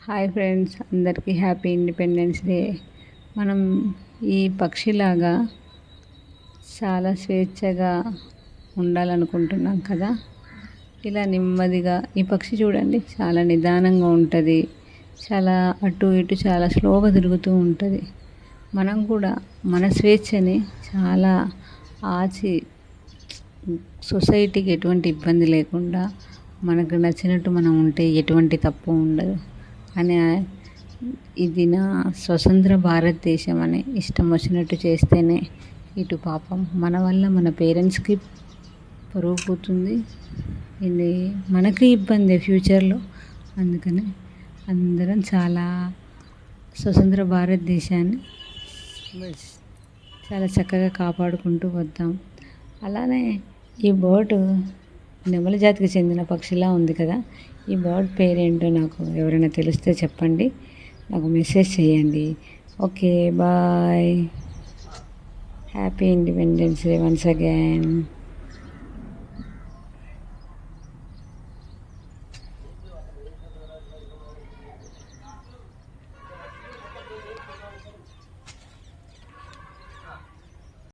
Hi friends, అందరికీ happy Independence day. మనం ఈ పక్షిలాగా చాలా స్వేచ్ఛగా ఉండాలనుకుంటున్నాం కదా. ఇలా నెమ్మదిగా ఈ పక్షి చూడండి, చాలా నిదానంగా ఉంటుంది. చాలా అటు ఇటు చాలా స్లోగా తిరుగుతూ ఉంటుంది. మనం కూడా మన స్వేచ్ఛని చాలా ఆచి సొసైటీకి ఎటువంటి ఇబ్బంది లేకుండా మనకు నచ్చినట్టు మనం ఉంటే ఎటువంటి తప్పు ఉండదు అని. ఇది నా స్వతంత్ర భారతదేశం అని ఇష్టం వచ్చినట్టు చేస్తేనే ఇటు పాపం మన వల్ల మన పేరెంట్స్కి పరువు పోతుంది, ఇది మనకి ఇబ్బంది ఫ్యూచర్లో. అందుకని అందరం చాలా స్వతంత్ర భారతదేశాన్ని చాలా చక్కగా కాపాడుకుంటూ వద్దాం. అలానే ఈ బర్డ్ నెమలి జాతికి చెందిన పక్షిలా ఉంది కదా. ఈ బర్డ్ పేరేంటో నాకు ఎవరైనా తెలిస్తే చెప్పండి, నాకు మెసేజ్ చేయండి. Okay, bye. Happy Independence Day once again.